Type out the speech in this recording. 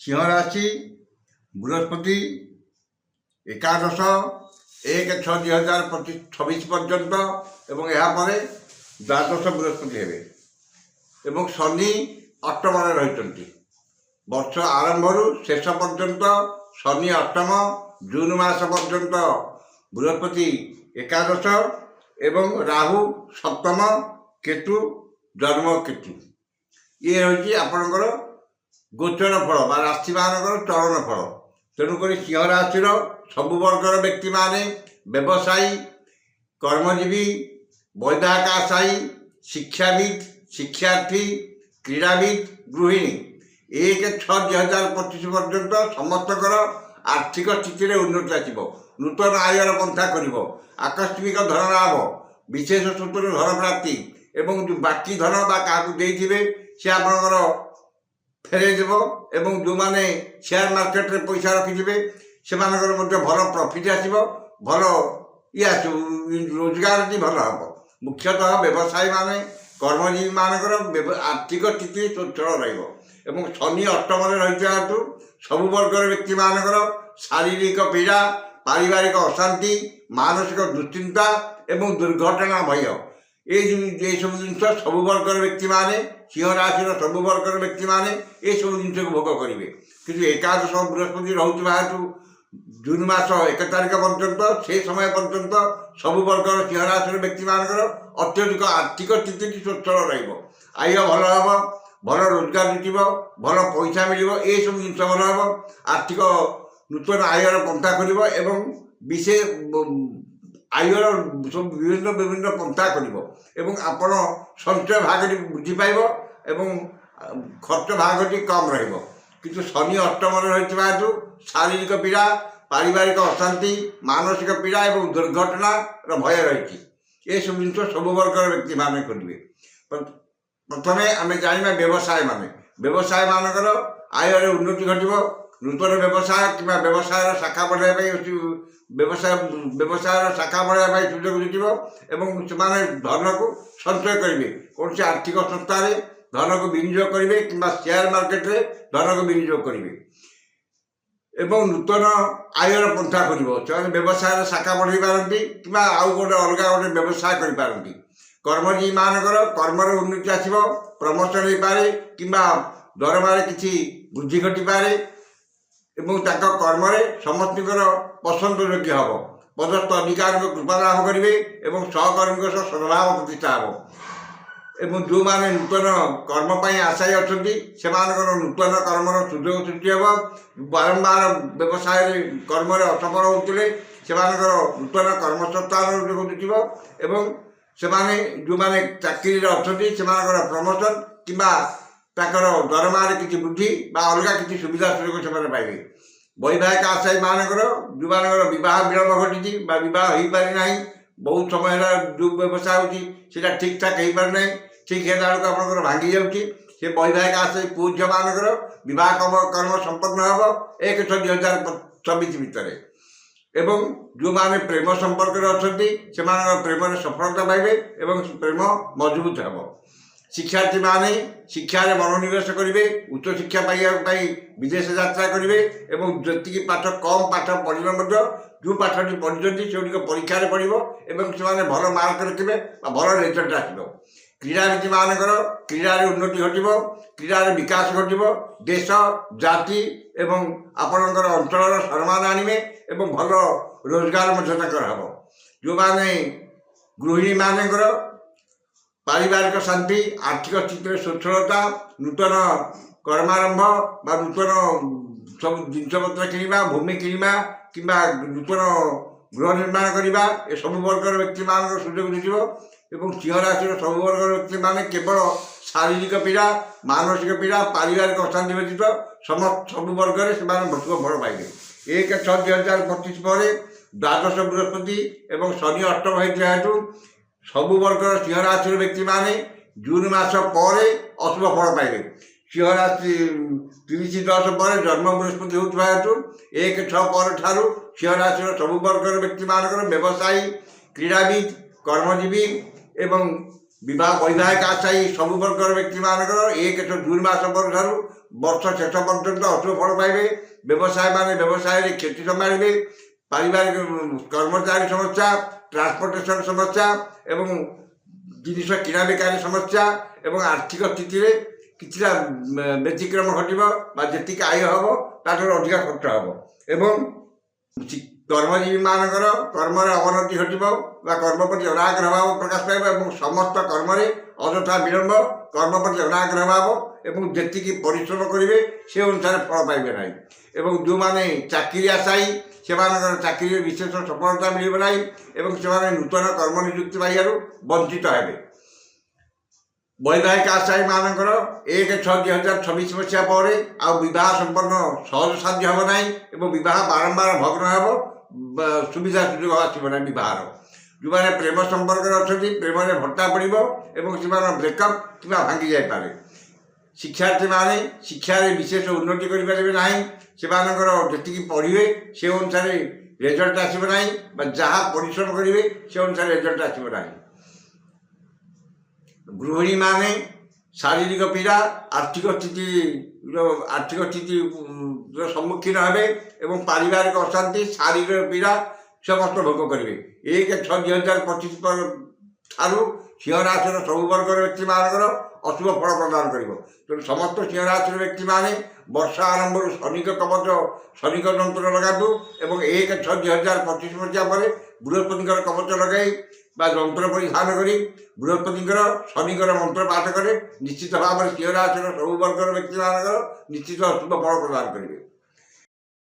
सिंह राशि बृहस्पति 11/1/2026 पर्यंत एवं यापर द्वादश बृहस्पति हे शनि अष्टम रही वर्ष आरंभ शेष पर्यंत शनि अष्टम जून मास पर्यंत बृहस्पति एकादश एवं राहु सप्तम केतु जन्म केतु ये हूँ आपणकर गोचर फल बा राशि मानकर चरण फल। तेणुक सिंह राशि सबु वर्गर व्यक्ति माने व्यवसायी कर्मजीवी वैदाकाशायी शिक्षाविद शिक्षार्थी क्रीड़ाविद गृहिणी 1/6/2025 पर्यंत समस्तकर आर्थिक स्थिति उन्नति आसब। नूतन आयर पंथा कर आकस्मिक धन लाभ विशेष सूत्र धन प्राप्ति एवं जो बाकी धन क्या देते सी आपणकर फेरदेव एवं जो मैंने शेयर मार्केट में पैसा रखिथे से भल प्रॉफिट आसो भल ये रोजगार भल हम मुख्यतः व्यवसायी माने कर्मजीवी मानकर आर्थिक स्थिति स्वच्छल रही शनि अष्टम रही सबु वर्गर व्यक्ति मानकर शारीरिक पीड़ा पारिवारिक अशांति मानसिक दुश्चिंता एवं दुर्घटना भय ये सब जिन सबु वर्गर व्यक्ति माने सिंह राशि सबु वर्गर व्यक्ति माने ये सब जिन को भोग करेंगे कि एकादश बृहस्पति रोचा हेतु जून मास 1 तारिख पर्यंत से समय पर्यंत सबु वर्गर सिंह राशि व्यक्ति मानकर अत्यधिक आर्थिक स्थिति स्वच्छल रय भल हम भल रोजगार जुटब भल पैसा मिल ये सब जिन भल हम आर्थिक नूतन आयर पंथा कर विशेष आयर सब विभिन्न विभिन्न पंथा कर आपण संचय भाग वृद्धि पाइब एवं खर्च भाग कम रु शनि अष्टम रही हेतु शारीरिक पीड़ा पारिवारिक अशांति मानसिक पीड़ा एवं दुर्घटना भय रही ये सब जिन सबु वर्गर व्यक्ति मान करेंगे। प्रथम आम जाना व्यवसाय मानकर आयर उन्नति घटव नूतन व्यवसाय कि व्यवसाय शाखा बढ़ाई व्यवसाय शाखा बढ़ाई सुजोग जुटव से धन को संचय करेंगे कौन से आर्थिक संस्था धन को विनियोग करेंगे कि शेयर मार्केट रे धन को विनियोग करेंगे एवं नूतन आयर पंथा कर व्यवसाय शाखा बढ़ाई पारती कि आउ गोटे अलग गोटे व्यवसाय कर कर्मजीवी मानकर कर्म उन्नति आसो प्रमोशन हो पारे कि दरमार किसी वृद्धि घटी पारे कर्म समस्त पसंद योग्य हम पदस्थ अधिकारी कृपा लाभ करेंगे सहकर्मी सद्भाव प्रतिष्ठा हम जो मैंने नूतन कर्मपाई आशायी अच्छा से नूतन कर्मर सुजोग सृष्टि हम बारंबार व्यवसाय कर्म असफल होते से नूतन कर्मसंस्थान जुटव से जो मैंने चाकरी अच्छे से प्रमोशन कि दरमार किसी वृद्धि अलग किसी सुविधा सुजोग से पाइबे। वैवाहिक आशायी मानकर जो मानकर बह विलम्ब घटी बह हो पारि ना बहुत समय जो व्यवसाय होता ठीक ठाक हो पारि ना ठीक है आप भांगी जाऊँगी से वैवाहिक आशायी पुओ झील मानकर बह कर्म संपन्न हम 1/6/2026 भितर एवं जो मैंने प्रेम संपर्क अच्छा से प्रेम सफलता पाइबे प्रेम मजबूत हम। शिक्षार्थी माने शिक्षा मनोनिवेश करेंगे उच्च शिक्षा पाई विदेश यात्रा करेंगे जी पाठ कम पाठ पढ़े जो पाठी पढ़ी से परीक्षा पढ़ो से भल मार्क रखिए भल रिजल्ट आसो। क्रीड़ाविद मानकर क्रीड़ा उन्नति घटव क्रीड़ा विकास घटव देश जाति एवं आपणकर अंचल सम्मान आनिबे एवं भल रोजगार हम। जो मैंने गृहिणी मानकर पारिवारिक शांति आर्थिक स्थिति स्वच्छलता नूतन कर्मारंभ नूतन सब जिनपतर किणवा भूमि किणवा कि नूतन गृह निर्माण करवा ये सब वर्गर व्यक्ति मान सुजोग जुटव सिंह राशि सब वर्गर व्यक्ति माने केवल शारीरिक पीड़ा मानसिक पीड़ा पारिवारिक अशांति व्यतीत समस्त सब वर्गर से भल पाइबे। 1/6/2025 पर द्वादश बृहस्पति एवं शनि अष्टम होता हेतु सबु वर्गर सिंह राशि व्यक्ति माने जून मास पर अशुभ फल पाइबे। सिंह राशि 30/10 पर जन्म बृहस्पति होता हेतु 1/6 पर ठारू सिंह राशि सबु वर्गर व्यक्ति मानकर व्यवसायी क्रीड़ाविद कर्मजीवी एवं ବିବାହ ବୈବାହିକ ଆଶାୟୀ ସବୁ ବର୍ଗର ବ୍ୟକ୍ତିମାନଙ୍କର 1 ଜୁନ୍ ମାସ ପରଠାରୁ ବର୍ଷ ଶେଷ ପର୍ଯ୍ୟନ୍ତ ଅଶୁଭ ଫଳ ପାଇବେ। ବ୍ୟବସାୟୀମାନେ ବ୍ୟବସାୟରେ କ୍ଷତି ସମ୍ଭାଳିବେ। ପାରିବାରିକ କର୍ମଚାରୀ ସମସ୍ୟା, ଟ୍ରାନ୍ସପୋର୍ଟେସନ୍ ସମସ୍ୟା ଏବଂ ଜିନିଷ କିଣା ବିକାରେ ସମସ୍ୟା ଏବଂ ଆର୍ଥିକ ସ୍ଥିତିରେ କିଛିଟା ବ୍ୟତିକ୍ରମ ଘଟିବ ବା ଯେତିକି ଆୟ ହେବ ତାଠାରୁ ଅଧିକା ଖର୍ଚ୍ଚ ହେବ ଏବଂ କର୍ମଜୀବୀମାନଙ୍କର କର୍ମରେ ଅବନତି ଘଟିବ ବା କର୍ମ ପ୍ରତି ଅନାଗ୍ରହ ଭାବ ପ୍ରକାଶ ପାଇବ ଏବଂ ସମସ୍ତ କର୍ମରେ ଅଯଥା ବିଳମ୍ବ, କର୍ମ ପ୍ରତି ଅନାଗ୍ରହ ଭାବ ଏବଂ ଯେତିକି ପରିଶ୍ରମ କରିବେ ସେ ଅନୁସାରେ ଫଳ ପାଇବେ ନାହିଁ। ଏବଂ ଯେଉଁମାନେ ଚାକିରି ଆଶାୟୀ ସେମାନଙ୍କର ଚାକିରିରେ ବିଶେଷ ସଫଳତା ମିଳିବ ନାହିଁ ଏବଂ ସେମାନେ ନୂତନ କର୍ମ ନିଯୁକ୍ତି ପାଇବାରୁ ବଞ୍ଚିତ ହେବେ। ବୈବାହିକ ଆଶାୟୀମାନଙ୍କର 1/6/2026 ମସିହା ପରେ ଆଉ ବିବାହ ସମ୍ପନ୍ନ ସହଜ ସାଧ୍ୟ ହେବ ନାହିଁ ଏବଂ ବିବାହ ବାରମ୍ବାର ଭଗ୍ନ ହେବ, ସୁବିଧା ସୁଯୋଗ ଆସିବ ନାହିଁ ବିବାହର। ଯେଉଁମାନେ ପ୍ରେମ ସମ୍ପର୍କରେ ଅଛନ୍ତି ପ୍ରେମରେ ଭଟ୍ଟା ପଡ଼ିବ ଏବଂ ସେମାନଙ୍କ ବ୍ରେକଅପ୍ କିମ୍ବା ଭାଙ୍ଗି ଯାଇପାରେ। ଶିକ୍ଷାର୍ଥୀମାନେ ଶିକ୍ଷାରେ ବିଶେଷ ଉନ୍ନତି କରିପାରିବେ ନାହିଁ। ସେମାନଙ୍କର ଯେତିକି ପଢ଼ିବେ ସେ ଅନୁସାରେ ରେଜଲ୍ଟ ଆସିବ ନାହିଁ ବା ଯାହା ପରିଶ୍ରମ କରିବେ ସେ ଅନୁସାରେ ରେଜଲ୍ଟ ଆସିବ ନାହିଁ। ଗୃହିଣୀମାନେ ଶାରୀରିକ ପୀଡ଼ା, ଆର୍ଥିକ ସ୍ଥିତିର ସମ୍ମୁଖୀନ ହେବେ ଏବଂ ପାରିବାରିକ ଅଶାନ୍ତି, ଶାରୀରିକ ପୀଡ଼ା ସମସ୍ତ ଭୋଗ କରିବେ। 1/6/2025 ଠାରୁ ସିଂହ ରାଶିର ସବୁ ବର୍ଗର ବ୍ୟକ୍ତିମାନଙ୍କର ଅଶୁଭ ଫଳ ପ୍ରଦାନ କରିବ। ତେଣୁ ସମସ୍ତ ସିଂହ ରାଶିର ବ୍ୟକ୍ତିମାନେ ବର୍ଷ ଆରମ୍ଭରୁ ଶନିଙ୍କ କବଚ, ଶନିଙ୍କ ଯନ୍ତ୍ର ଲଗାନ୍ତୁ ଏବଂ 1/6/2025 ମସିହା ପରେ ବୃହସ୍ପତିଙ୍କର କବଚ ଲଗାଇ ବା ଯନ୍ତ୍ର ପରିଧାନ କରି ବୃହସ୍ପତିଙ୍କର ଶନିଙ୍କର ମନ୍ତ୍ର ପାଠ କଲେ ନିଶ୍ଚିତ ଭାବରେ ସିଂହ ରାଶିର ସବୁ ବର୍ଗର ବ୍ୟକ୍ତିମାନଙ୍କର ନିଶ୍ଚିତ ଅଶୁଭ ଫଳ ପ୍ରଦାନ କରିବେ।